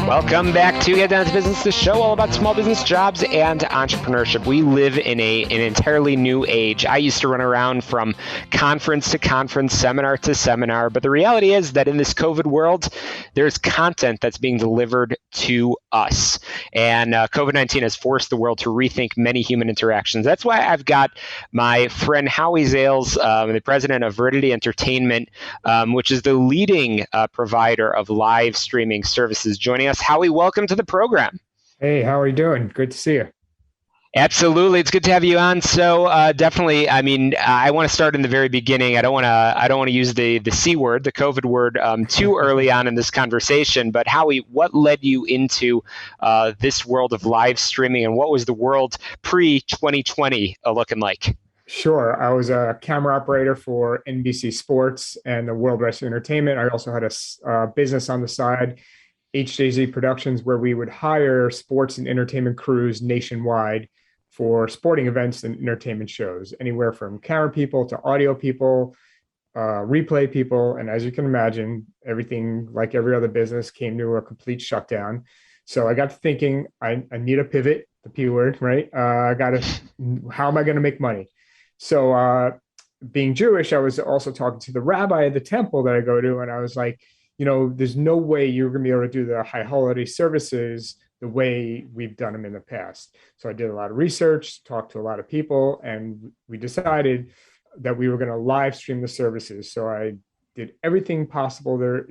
Welcome back to Get Down to Business, the show all about small business jobs and entrepreneurship. We live in an entirely new age. I used to run around from conference to conference, seminar to seminar, but the reality is that in this COVID world, there's content that's being delivered to us. And COVID-19 has forced the world to rethink many human interactions. That's why I've got my friend Howie Zales, the president of Veridity Entertainment, which is the leading provider of live streaming services, joining us. Howie, welcome to the program. Hey, how are you doing? Good to see you. Absolutely, it's good to have you on. So definitely, I want to start in the very beginning. I don't want to use the C word, the COVID word, too early on in this conversation. But Howie, what led you into this world of live streaming, and what was the world pre-2020 looking like? Sure. I was a camera operator for NBC Sports and the World Wrestling Entertainment. I also had a business on the side, HJZ Productions, where we would hire sports and entertainment crews nationwide for sporting events and entertainment shows, anywhere from camera people to audio people, replay people. And as you can imagine, everything, like every other business, came to a complete shutdown. So I got to thinking, I need a pivot, the P word, right? How am I going to make money? So being Jewish, I was also talking to the rabbi at the temple that I go to, and I was like, there's no way you're going to be able to do the high holiday services the way we've done them in the past. So I did a lot of research, talked to a lot of people, and we decided that we were going to live stream the services. So I did everything possible there,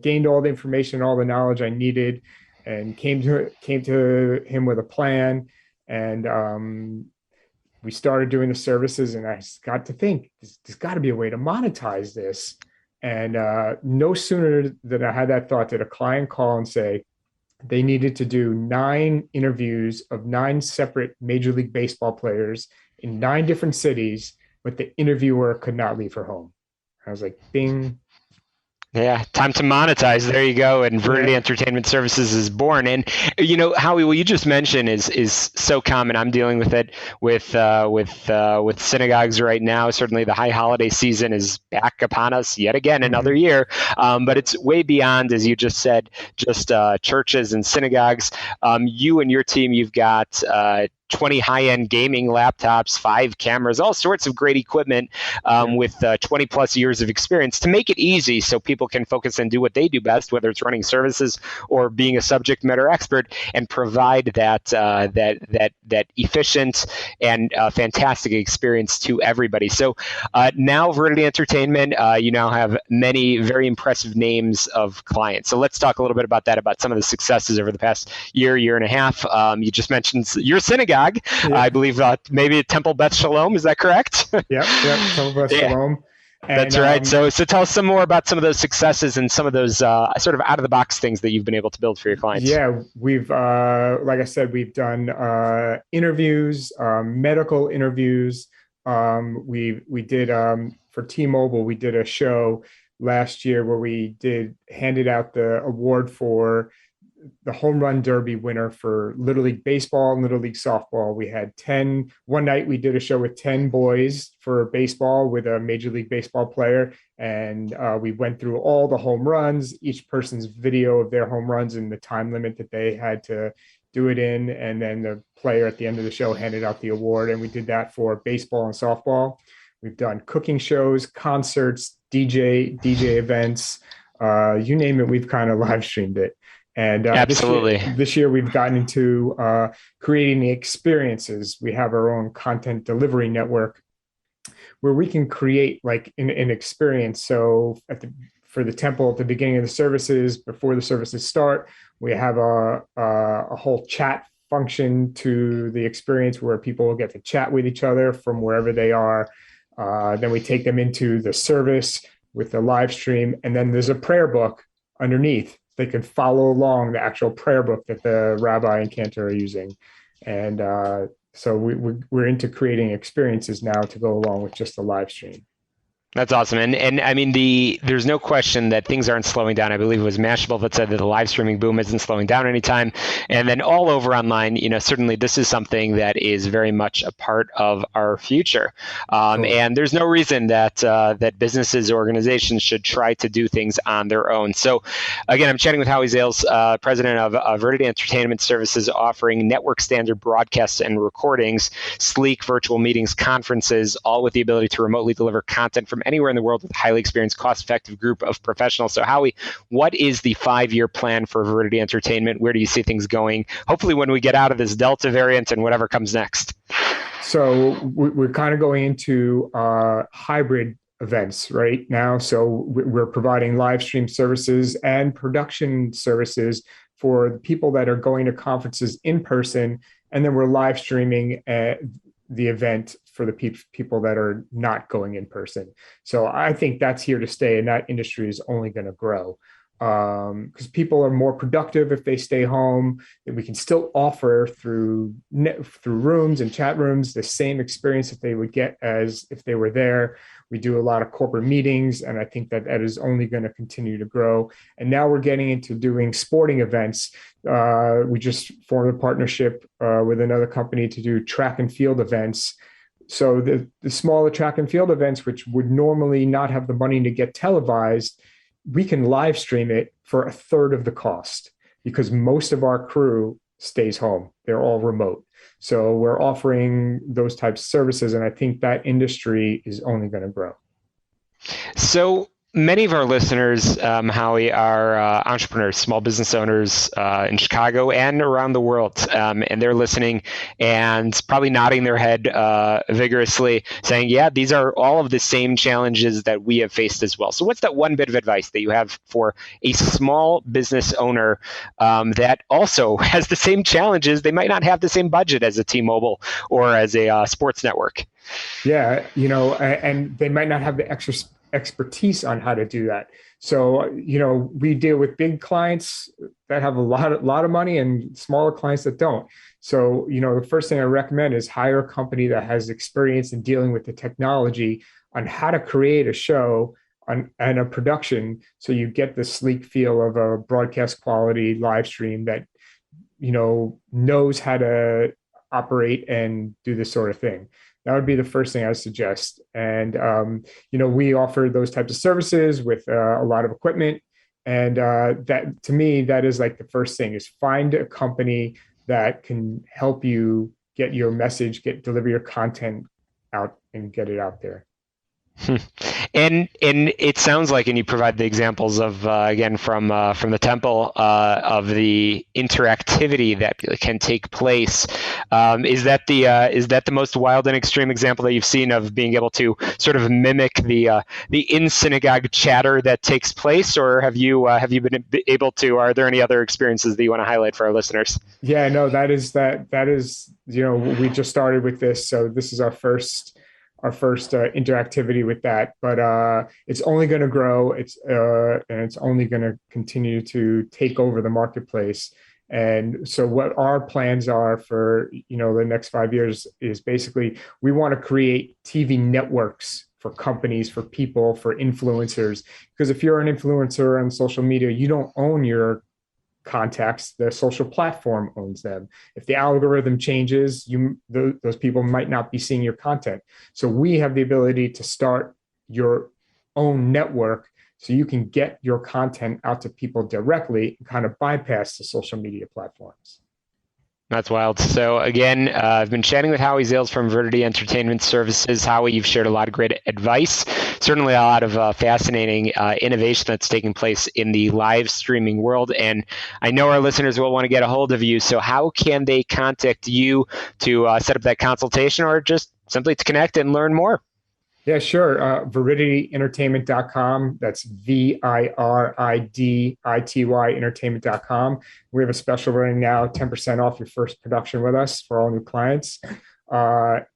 gained all the information, all the knowledge I needed, and came to him with a plan. And we started doing the services, and I got to think, there's got to be a way to monetize this. And no sooner than I had that thought did a client call and say they needed to do 9 interviews of 9 separate Major League Baseball players in 9 different cities, but the interviewer could not leave her home. I was like, bing. Yeah, time to monetize. There you go. And Veridity Entertainment Services is born. And Howie, what you just mentioned is so common. I'm dealing with it with synagogues right now. Certainly, the high holiday season is back upon us yet again, another year. But it's way beyond, as you just said, just churches and synagogues. You and your team, you've got 20 high-end gaming laptops, 5 cameras, all sorts of great equipment with 20 plus years of experience to make it easy so people can focus and do what they do best, whether it's running services or being a subject matter expert, and provide that efficient and fantastic experience to everybody. So now Veridity Entertainment, you now have many very impressive names of clients. So let's talk a little bit about that, about some of the successes over the past year and a half. You just mentioned your synagogue. Yeah. I believe maybe Temple Beth Shalom. Is that correct? Yep. Temple Beth Shalom. And, that's right. So tell us some more about some of those successes and some of those sort of out of the box things that you've been able to build for your clients. Yeah, we've, like I said, we've done interviews, medical interviews. We did for T-Mobile, we did a show last year where we handed out the award for the home run derby winner for Little League baseball and Little League softball. We had one night we did a show with 10 boys for baseball with a Major League Baseball player. And we went through all the home runs, each person's video of their home runs and the time limit that they had to do it in. And then the player at the end of the show handed out the award. And we did that for baseball and softball. We've done cooking shows, concerts, DJ events, you name it, we've kind of live streamed it. And absolutely, this year we've gotten into creating the experiences. We have our own content delivery network where we can create like an experience. So for the temple at the beginning of the services, before the services start, we have a whole chat function to the experience where people will get to chat with each other from wherever they are. Then we take them into the service with the live stream, and then there's a prayer book underneath. They can follow along the actual prayer book that the rabbi and cantor are using. And so we're into creating experiences now to go along with just the live stream. That's awesome. And I mean there's no question that things aren't slowing down. I believe it was Mashable that said that the live streaming boom isn't slowing down anytime. And then all over online, certainly this is something that is very much a part of our future. Totally. And there's no reason that businesses or organizations should try to do things on their own. So again, I'm chatting with Howie Zales, president of Verdity Entertainment Services, offering network standard broadcasts and recordings, sleek virtual meetings, conferences, all with the ability to remotely deliver content from anywhere in the world with a highly experienced, cost-effective group of professionals. So Howie, what is the 5-year plan for Verdity Entertainment? Where do you see things going? Hopefully when we get out of this Delta variant and whatever comes next. So we're kind of going into hybrid events right now. So we're providing live stream services and production services for the people that are going to conferences in person, and then we're live streaming the event for the people that are not going in person. So I think that's here to stay, and that industry is only going to grow because people are more productive if they stay home. That we can still offer through rooms and chat rooms the same experience that they would get as if they were there. We do a lot of corporate meetings, and I think that is only going to continue to grow. And now we're getting into doing sporting events. We just formed a partnership with another company to do track and field events. So the smaller track and field events, which would normally not have the money to get televised, we can live stream it for a third of the cost because most of our crew stays home. They're all remote. So we're offering those types of services, and I think that industry is only going to grow. So many of our listeners, Howie, are entrepreneurs, small business owners in Chicago and around the world. And they're listening and probably nodding their head vigorously, saying, yeah, these are all of the same challenges that we have faced as well. So what's that one bit of advice that you have for a small business owner that also has the same challenges? They might not have the same budget as a T-Mobile or as a sports network. Yeah, and they might not have the expertise on how to do that. So, we deal with big clients that have a lot of money and smaller clients that don't. So, the first thing I recommend is hire a company that has experience in dealing with the technology on how to create a show and a production so you get the sleek feel of a broadcast quality live stream that, knows how to operate and do this sort of thing. That would be the first thing I suggest. And, we offer those types of services with a lot of equipment. And that, to me, that is like the first thing is find a company that can help you get your message, deliver your content out and get it out there. And it sounds like, and you provide the examples of again from the temple of the interactivity that can take place. Is that the most wild and extreme example that you've seen of being able to sort of mimic the in synagogue chatter that takes place, or have you been able to? Are there any other experiences that you want to highlight for our listeners? Yeah, no, that is we just started with this, so this is our first interactivity with that, but it's only going to grow. And it's only going to continue to take over the marketplace. And so what our plans are for the next 5 years is basically we want to create TV networks for companies, for people, for influencers. Because if you're an influencer on social media, you don't own your contacts. The social platform owns them. If the algorithm changes, those people might not be seeing your content. So we have the ability to start your own network so you can get your content out to people directly and kind of bypass the social media platforms. That's wild. So again, I've been chatting with Howie Zales from Verdity Entertainment Services. Howie, you've shared a lot of great advice, certainly a lot of fascinating innovation that's taking place in the live streaming world. And I know our listeners will want to get a hold of you. So how can they contact you to set up that consultation or just simply to connect and learn more? Yeah, sure. VeridityEntertainment.com. That's VIRIDITY entertainment.com. We have a special running now, 10% off your first production with us for all new clients. I'm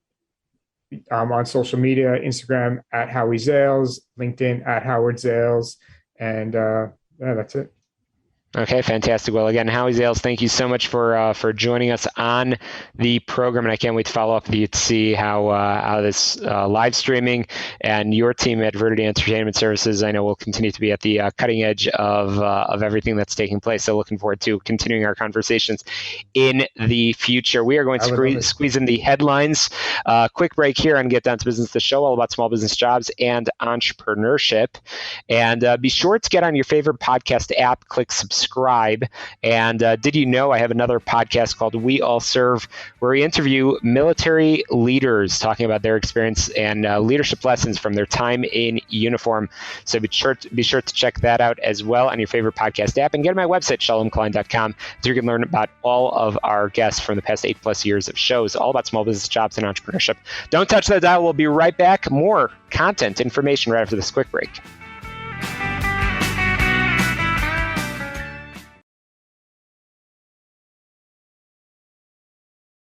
on social media, Instagram at Howie Zales, LinkedIn at Howard Zales, and yeah, that's it. Okay, fantastic. Well, again, Howie Zales, thank you so much for joining us on the program, and I can't wait to follow up with you to see how this live streaming and your team at Verdity Entertainment Services, I know, will continue to be at the cutting edge of everything that's taking place. So, looking forward to continuing our conversations in the future. We are going to squeeze in the headlines. Quick break here and get down to business. The show all about small business jobs and entrepreneurship. And be sure to get on your favorite podcast app, click subscribe. And did you know I have another podcast called We All Serve, where we interview military leaders talking about their experience and leadership lessons from their time in uniform. So be sure to check that out as well on your favorite podcast app, and get on my website, shalomklein.com, so you can learn about all of our guests from the past 8+ years of shows, all about small business jobs and entrepreneurship. Don't touch that dial. We'll be right back. More content, information right after this quick break.